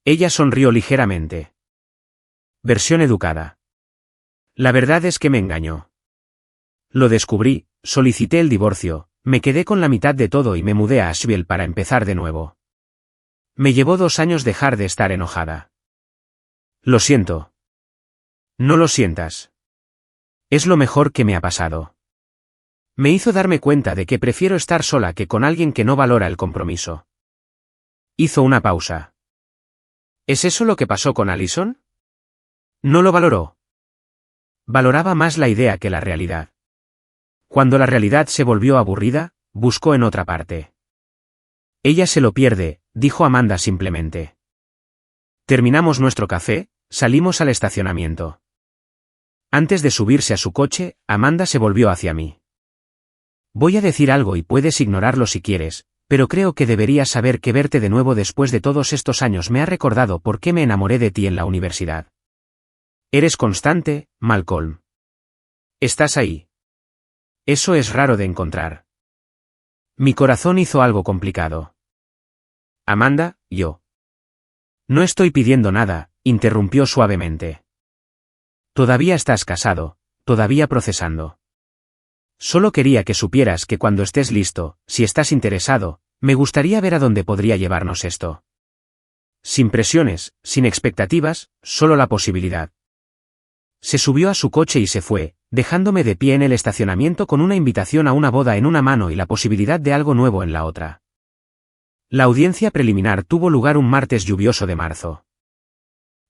Ella sonrió ligeramente. Versión educada. La verdad es que me engañó. Lo descubrí, solicité el divorcio, me quedé con la mitad de todo y me mudé a Asheville para empezar de nuevo. Me llevó 2 años dejar de estar enojada. Lo siento. No lo sientas. Es lo mejor que me ha pasado. Me hizo darme cuenta de que prefiero estar sola que con alguien que no valora el compromiso. Hizo una pausa. ¿Es eso lo que pasó con Allison? No lo valoró. valoraba más la idea que la realidad. Cuando la realidad se volvió aburrida, buscó en otra parte. Ella se lo pierde, dijo Amanda simplemente. Terminamos nuestro café, salimos al estacionamiento. Antes de subirse a su coche, Amanda se volvió hacia mí. Voy a decir algo y puedes ignorarlo si quieres, pero creo que deberías saber que verte de nuevo después de todos estos años me ha recordado por qué me enamoré de ti en la universidad. Eres constante, Malcolm. Estás ahí. Eso es raro de encontrar. Mi corazón hizo algo complicado. Amanda, yo. No estoy pidiendo nada, interrumpió suavemente. Todavía estás casado, todavía procesando. Solo quería que supieras que cuando estés listo, si estás interesado, me gustaría ver a dónde podría llevarnos esto. Sin presiones, sin expectativas, solo la posibilidad. Se subió a su coche y se fue, dejándome de pie en el estacionamiento con una invitación a una boda en una mano y la posibilidad de algo nuevo en la otra. La audiencia preliminar tuvo lugar un martes lluvioso de marzo.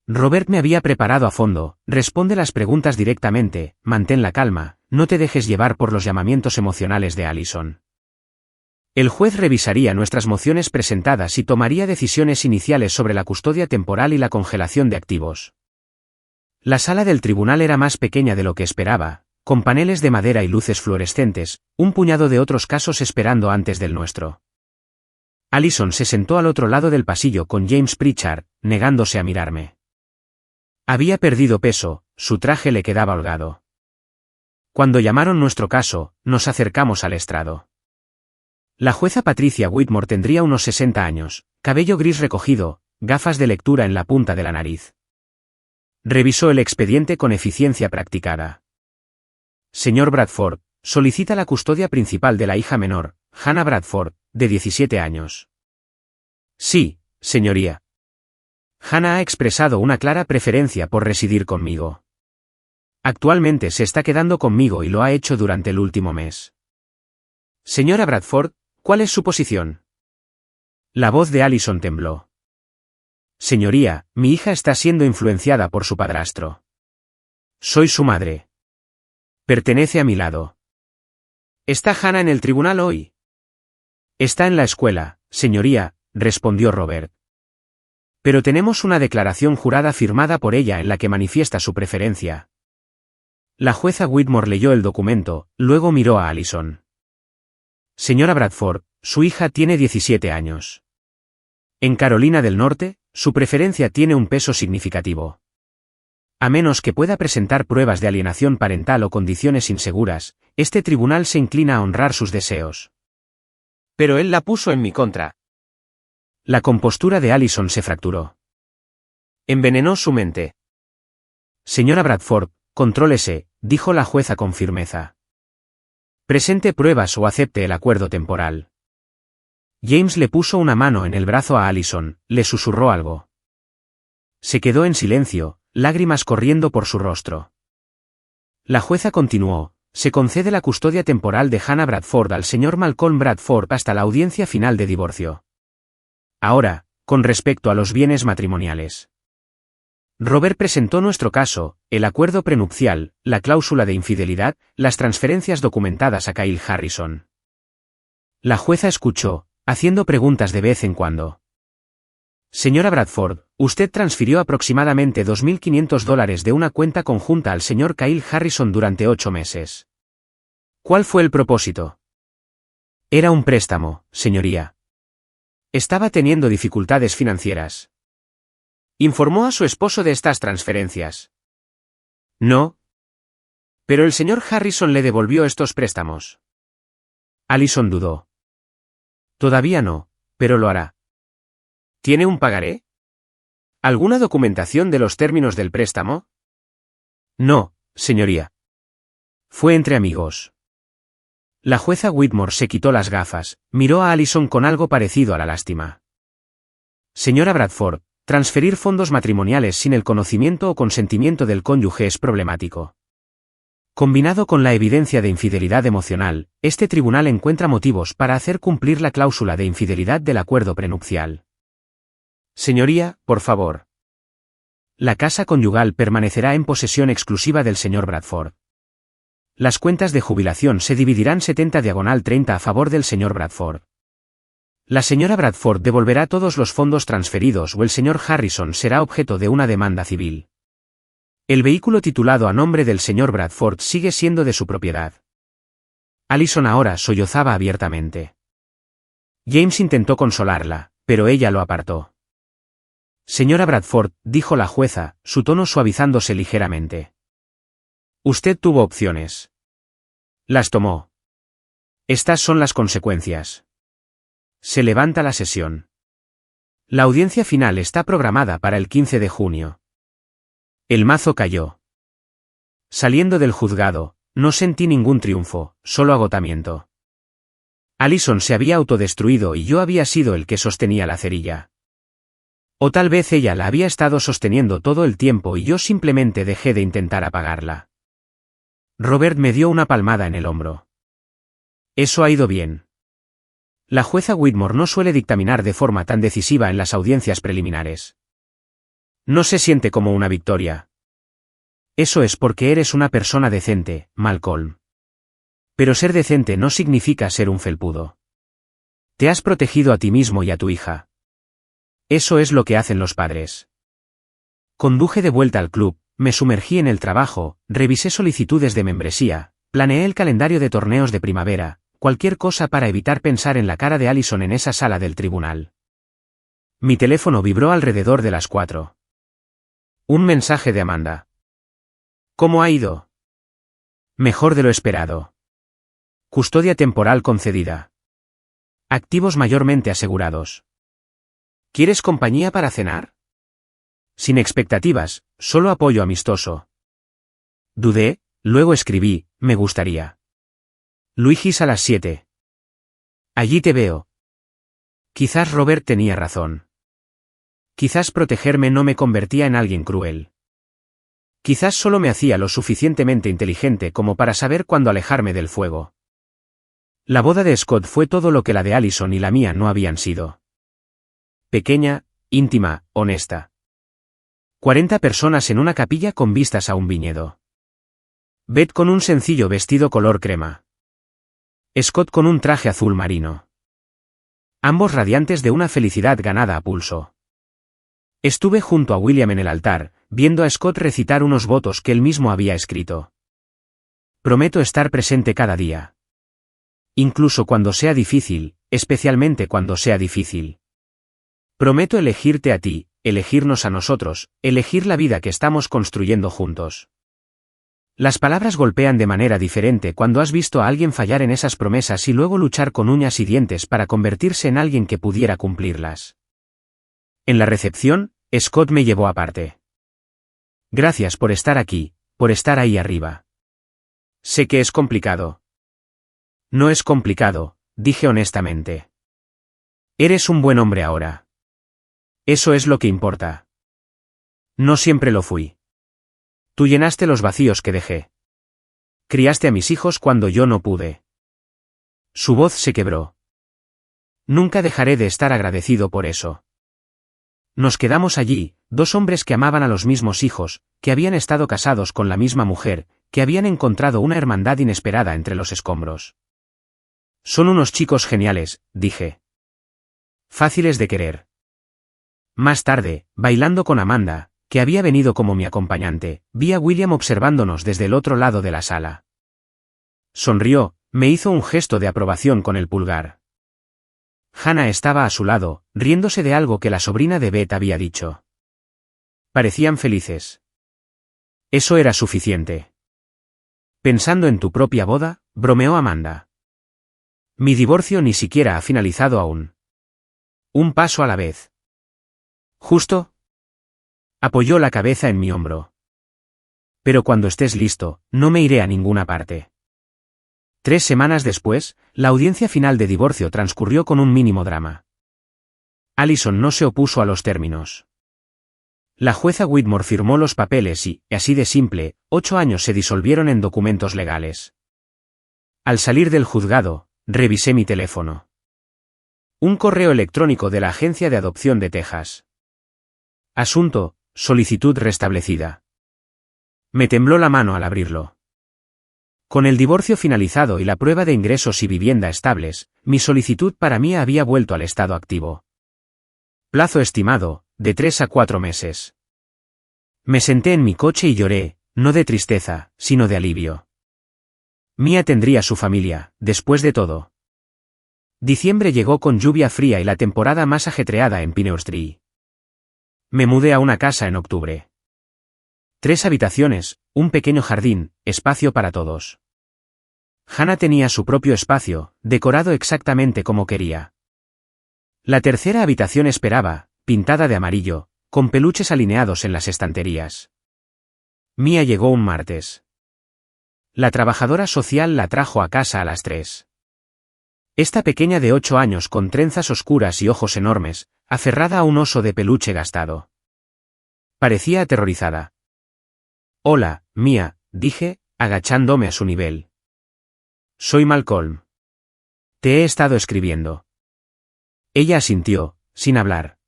Robert me había preparado a fondo, responde las preguntas directamente, mantén la calma, no te dejes llevar por los llamamientos emocionales de Allison. El juez revisaría nuestras mociones presentadas y tomaría decisiones iniciales sobre la custodia temporal y la congelación de activos. La sala del tribunal era más pequeña de lo que esperaba, con paneles de madera y luces fluorescentes, un puñado de otros casos esperando antes del nuestro. Allison se sentó al otro lado del pasillo con James Pritchard, negándose a mirarme. Había perdido peso, su traje le quedaba holgado. Cuando llamaron nuestro caso, nos acercamos al estrado. La jueza Patricia Whitmore tendría unos 60 años, cabello gris recogido, gafas de lectura en la punta de la nariz. Revisó el expediente con eficiencia practicada. Señor Bradford, solicita la custodia principal de la hija menor, Hannah Bradford, de 17 años. Sí, señoría. Hannah ha expresado una clara preferencia por residir conmigo. Actualmente se está quedando conmigo y lo ha hecho durante el último mes. Señora Bradford, ¿cuál es su posición? La voz de Allison tembló. Señoría, mi hija está siendo influenciada por su padrastro. Soy su madre. Pertenece a mi lado. ¿Está Hannah en el tribunal hoy? Está en la escuela, señoría, respondió Robert. Pero tenemos una declaración jurada firmada por ella en la que manifiesta su preferencia. La jueza Whitmore leyó el documento, luego miró a Allison. Señora Bradford, su hija tiene 17 años. En Carolina del Norte, su preferencia tiene un peso significativo. A menos que pueda presentar pruebas de alienación parental o condiciones inseguras, este tribunal se inclina a honrar sus deseos. Pero él la puso en mi contra. La compostura de Allison se fracturó. Envenenó su mente. Señora Bradford, contrólese, dijo la jueza con firmeza. Presente pruebas o acepte el acuerdo temporal. James le puso una mano en el brazo a Allison, le susurró algo. Se quedó en silencio, lágrimas corriendo por su rostro. La jueza continuó, se concede la custodia temporal de Hannah Bradford al señor Malcolm Bradford hasta la audiencia final de divorcio. Ahora, con respecto a los bienes matrimoniales. Robert presentó nuestro caso, el acuerdo prenupcial, la cláusula de infidelidad, las transferencias documentadas a Kyle Harrison. La jueza escuchó, haciendo preguntas de vez en cuando. Señora Bradford, usted transfirió aproximadamente $2.500 de una cuenta conjunta al señor Kyle Harrison durante 8 meses. ¿Cuál fue el propósito? Era un préstamo, señoría. Estaba teniendo dificultades financieras. ¿Informó a su esposo de estas transferencias? No. Pero el señor Harrison le devolvió estos préstamos. Allison dudó. Todavía no, pero lo hará. ¿Tiene un pagaré? ¿Alguna documentación de los términos del préstamo? No, señoría. Fue entre amigos. La jueza Whitmore se quitó las gafas, miró a Allison con algo parecido a la lástima. Señora Bradford, transferir fondos matrimoniales sin el conocimiento o consentimiento del cónyuge es problemático. Combinado con la evidencia de infidelidad emocional, este tribunal encuentra motivos para hacer cumplir la cláusula de infidelidad del acuerdo prenupcial. Señoría, por favor. La casa conyugal permanecerá en posesión exclusiva del señor Bradford. Las cuentas de jubilación se dividirán 70/30 a favor del señor Bradford. La señora Bradford devolverá todos los fondos transferidos o el señor Harrison será objeto de una demanda civil. El vehículo titulado a nombre del señor Bradford sigue siendo de su propiedad. Allison ahora sollozaba abiertamente. James intentó consolarla, pero ella lo apartó. Señora Bradford, dijo la jueza, su tono suavizándose ligeramente. Usted tuvo opciones. Las tomó. Estas son las consecuencias. Se levanta la sesión. La audiencia final está programada para el 15 de junio. El mazo cayó. Saliendo del juzgado, no sentí ningún triunfo, solo agotamiento. Allison se había autodestruido y yo había sido el que sostenía la cerilla. O tal vez ella la había estado sosteniendo todo el tiempo y yo simplemente dejé de intentar apagarla. Robert me dio una palmada en el hombro. Eso ha ido bien. La jueza Whitmore no suele dictaminar de forma tan decisiva en las audiencias preliminares. No se siente como una victoria. Eso es porque eres una persona decente, Malcolm. Pero ser decente no significa ser un felpudo. Te has protegido a ti mismo y a tu hija. Eso es lo que hacen los padres. Conduje de vuelta al club, me sumergí en el trabajo, revisé solicitudes de membresía, planeé el calendario de torneos de primavera, cualquier cosa para evitar pensar en la cara de Allison en esa sala del tribunal. Mi teléfono vibró alrededor de las 4. Un mensaje de Amanda. ¿Cómo ha ido? Mejor de lo esperado. Custodia temporal concedida. Activos mayormente asegurados. ¿Quieres compañía para cenar? Sin expectativas, solo apoyo amistoso. Dudé, luego escribí, me gustaría. Luigis a las 7. Allí te veo. Quizás Robert tenía razón. Quizás protegerme no me convertía en alguien cruel. Quizás solo me hacía lo suficientemente inteligente como para saber cuándo alejarme del fuego. La boda de Scott fue todo lo que la de Allison y la mía no habían sido. Pequeña, íntima, honesta. 40 personas en una capilla con vistas a un viñedo. Beth con un sencillo vestido color crema. Scott con un traje azul marino. Ambos radiantes de una felicidad ganada a pulso. Estuve junto a William en el altar, viendo a Scott recitar unos votos que él mismo había escrito. Prometo estar presente cada día. Incluso cuando sea difícil, especialmente cuando sea difícil. Prometo elegirte a ti, elegirnos a nosotros, elegir la vida que estamos construyendo juntos. Las palabras golpean de manera diferente cuando has visto a alguien fallar en esas promesas y luego luchar con uñas y dientes para convertirse en alguien que pudiera cumplirlas. En la recepción, Scott me llevó aparte. Gracias por estar aquí, por estar ahí arriba. Sé que es complicado. No es complicado, dije honestamente. Eres un buen hombre ahora. Eso es lo que importa. No siempre lo fui. Tú llenaste los vacíos que dejé. Criaste a mis hijos cuando yo no pude. Su voz se quebró. Nunca dejaré de estar agradecido por eso. Nos quedamos allí, dos hombres que amaban a los mismos hijos, que habían estado casados con la misma mujer, que habían encontrado una hermandad inesperada entre los escombros. Son unos chicos geniales, dije. Fáciles de querer. Más tarde, bailando con Amanda, que había venido como mi acompañante, vi a William observándonos desde el otro lado de la sala. Sonrió, me hizo un gesto de aprobación con el pulgar. Hannah estaba a su lado, riéndose de algo que la sobrina de Beth había dicho. Parecían felices. Eso era suficiente. Pensando en tu propia boda, bromeó Amanda. Mi divorcio ni siquiera ha finalizado aún. Un paso a la vez. ¿Justo? Apoyó la cabeza en mi hombro. Pero cuando estés listo, no me iré a ninguna parte. 3 semanas después, la audiencia final de divorcio transcurrió con un mínimo drama. Allison no se opuso a los términos. La jueza Whitmore firmó los papeles y, así de simple, 8 años se disolvieron en documentos legales. Al salir del juzgado, revisé mi teléfono. Un correo electrónico de la Agencia de Adopción de Texas. Asunto: solicitud restablecida. Me tembló la mano al abrirlo. Con el divorcio finalizado y la prueba de ingresos y vivienda estables, mi solicitud para mí había vuelto al estado activo. Plazo estimado, de 3 a 4 meses. Me senté en mi coche y lloré, no de tristeza, sino de alivio. Mía tendría su familia, después de todo. Diciembre llegó con lluvia fría y la temporada más ajetreada en Pinehurst. Me mudé a una casa en octubre. 3 habitaciones, un pequeño jardín, espacio para todos. Hannah tenía su propio espacio, decorado exactamente como quería. La tercera habitación esperaba, pintada de amarillo, con peluches alineados en las estanterías. Mía llegó un martes. La trabajadora social la trajo a casa a las 3. Esta pequeña de 8 años con trenzas oscuras y ojos enormes, aferrada a un oso de peluche gastado. Parecía aterrorizada. Hola, Mía, dije, agachándome a su nivel. Soy Malcolm. Te he estado escribiendo. Ella asintió, sin hablar.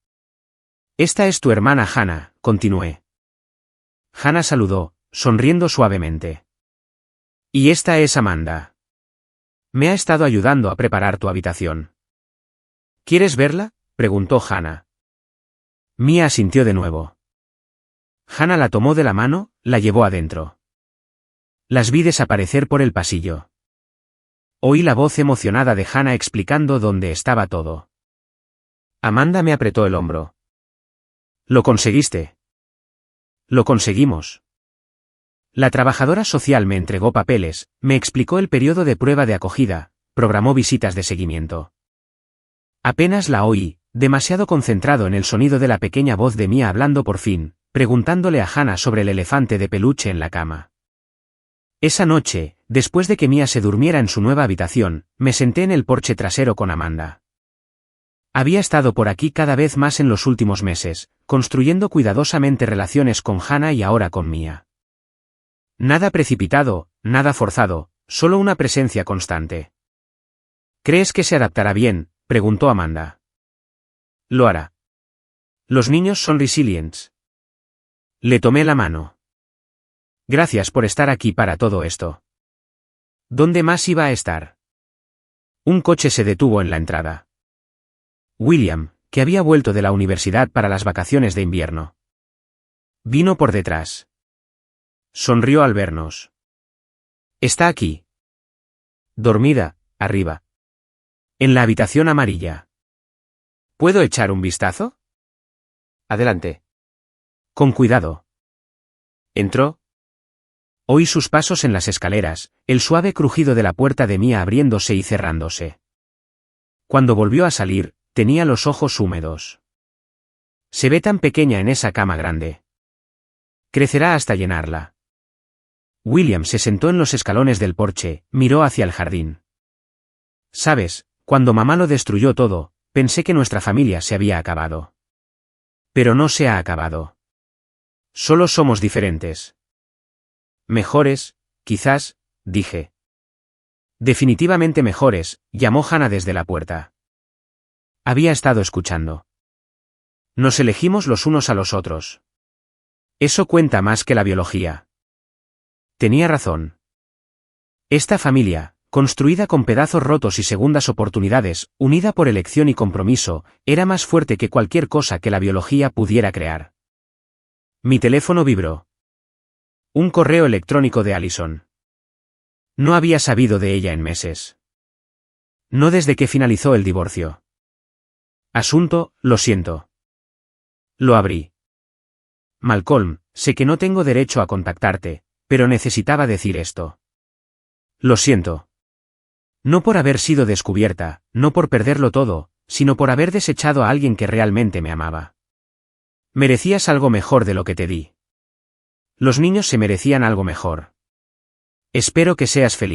Esta es tu hermana Hannah, continué. Hannah saludó, sonriendo suavemente. Y esta es Amanda. Me ha estado ayudando a preparar tu habitación. ¿Quieres verla?, preguntó Hannah. Mía asintió de nuevo. Hannah la tomó de la mano, la llevó adentro. Las vi desaparecer por el pasillo. Oí la voz emocionada de Hannah explicando dónde estaba todo. Amanda me apretó el hombro. Lo conseguiste. Lo conseguimos. La trabajadora social me entregó papeles, me explicó el periodo de prueba de acogida, programó visitas de seguimiento. Apenas la oí, demasiado concentrado en el sonido de la pequeña voz de Mía hablando por fin, preguntándole a Hannah sobre el elefante de peluche en la cama. Esa noche, después de que Mía se durmiera en su nueva habitación, me senté en el porche trasero con Amanda. Había estado por aquí cada vez más en los últimos meses, construyendo cuidadosamente relaciones con Hannah y ahora con Mía. Nada precipitado, nada forzado, solo una presencia constante. ¿Crees que se adaptará bien?, preguntó Amanda. Lo hará. Los niños son resilientes. Le tomé la mano. Gracias por estar aquí para todo esto. ¿Dónde más iba a estar? Un coche se detuvo en la entrada. William, que había vuelto de la universidad para las vacaciones de invierno. Vino por detrás. Sonrió al vernos. Está aquí. Dormida, arriba. En la habitación amarilla. ¿Puedo echar un vistazo? Adelante. Con cuidado. Entró. Oí sus pasos en las escaleras, el suave crujido de la puerta de Mía abriéndose y cerrándose. Cuando volvió a salir, tenía los ojos húmedos. Se ve tan pequeña en esa cama grande. Crecerá hasta llenarla. William se sentó en los escalones del porche, miró hacia el jardín. Sabes, cuando mamá lo destruyó todo, pensé que nuestra familia se había acabado. Pero no se ha acabado. Solo somos diferentes. Mejores, quizás, dije. Definitivamente mejores, llamó Hannah desde la puerta. Había estado escuchando. Nos elegimos los unos a los otros. Eso cuenta más que la biología. Tenía razón. Esta familia, construida con pedazos rotos y segundas oportunidades, unida por elección y compromiso, era más fuerte que cualquier cosa que la biología pudiera crear. Mi teléfono vibró. Un correo electrónico de Allison. No había sabido de ella en meses. No desde que finalizó el divorcio. Asunto, lo siento. Lo abrí. Malcolm, sé que no tengo derecho a contactarte, pero necesitaba decir esto. Lo siento. No por haber sido descubierta, no por perderlo todo, sino por haber desechado a alguien que realmente me amaba. Merecías algo mejor de lo que te di. Los niños se merecían algo mejor. Espero que seas feliz.